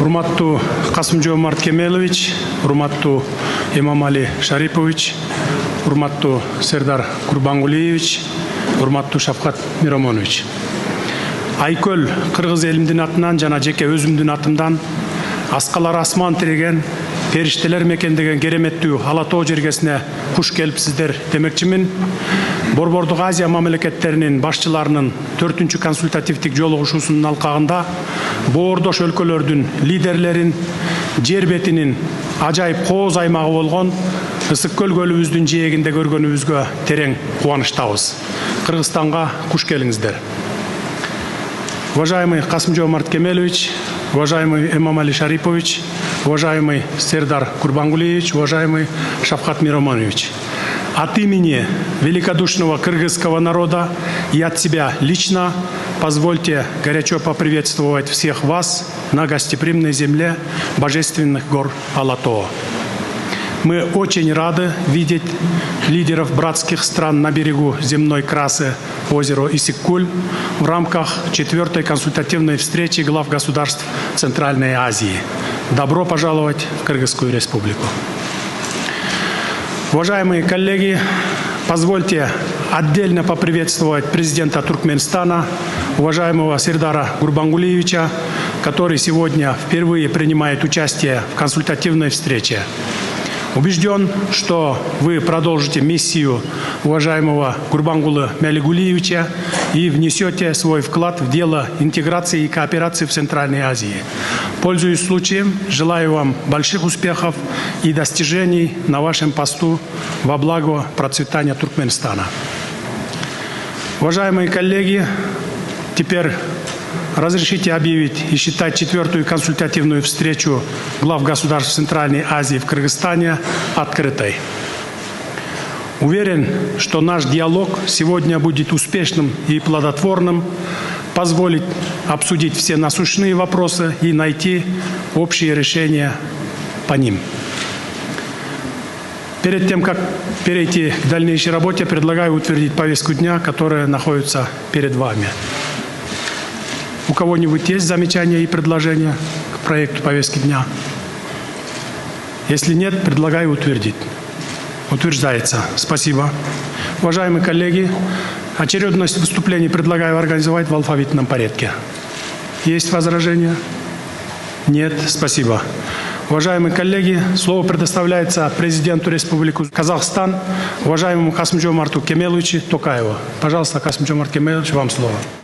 Урматтуу Касым-Жомарт Кемелович, урматтуу Эмомали Шарипович, урматтуу Сердар Курбангулиевич, урматтуу Шавкат Миромонович. Айкөл кыргыз элимдин атынан жана жеке өзүмдүн атымдан аскалар асман тиреген, периштелер мекендеген кереметтүү Ала Тоо жергесине куш келипсиздер демекчимин. Борбордук Азия мамлекеттеринин башчыларынын 4-чү консультативдик жолугушуусунун алкагында боордош өлкөлөрдүн лидерлерин жер бетинин ажайып кооз аймагы болгон Ысык көл көлүбүздүн жээгинде көргөнүбүзгө терең кубанычтабыз. Кыргызстанга куш келиңиздер. Уважаемый Касым-Жомарт Кемелович, уважаемый Эмомали Шарипович, уважаемый Сердар Курбангулиевич, уважаемый Шавкат Миромонович. От имени великодушного кыргызского народа и от себя лично позвольте горячо поприветствовать всех вас на гостеприимной земле божественных гор Ала Тоо. Мы очень рады видеть лидеров братских стран на берегу земной красы озера Исsyk-Куль в рамках 4-й консультативной встречи глав государств Центральной Азии. Добро пожаловать в Кыргызскую республику. Уважаемые коллеги, позвольте отдельно поприветствовать президента Туркменистана, уважаемого Сердара Курбангулиевича, который сегодня впервые принимает участие в консультативной встрече. Убежден, что вы продолжите миссию уважаемого Курбангулы Мелигулиевича и внесете свой вклад в дело интеграции и кооперации в Центральной Азии. Пользуясь случаем, желаю вам больших успехов и достижений на вашем посту во благо процветания Туркменистана. Уважаемые коллеги, теперь разрешите объявить и считать 4-ю консультативную встречу глав государств Центральной Азии в Кыргызстане открытой. Уверен, что наш диалог сегодня будет успешным и плодотворным, позволит обсудить все насущные вопросы и найти общие решения по ним. Перед тем, как перейти к дальнейшей работе, предлагаю утвердить повестку дня, которая находится перед вами. У кого-нибудь есть замечания и предложения к проекту повестки дня? Если нет, предлагаю утвердить. Утверждается. Спасибо. Уважаемые коллеги, очередность выступлений предлагаю организовать в алфавитном порядке. Есть возражения? Нет. Спасибо. Уважаемые коллеги, слово предоставляется президенту Республики Казахстан, уважаемому Касым-Жомарту Кемеловичу Токаеву. Пожалуйста, Касым-Жомарт Кемелович, вам слово.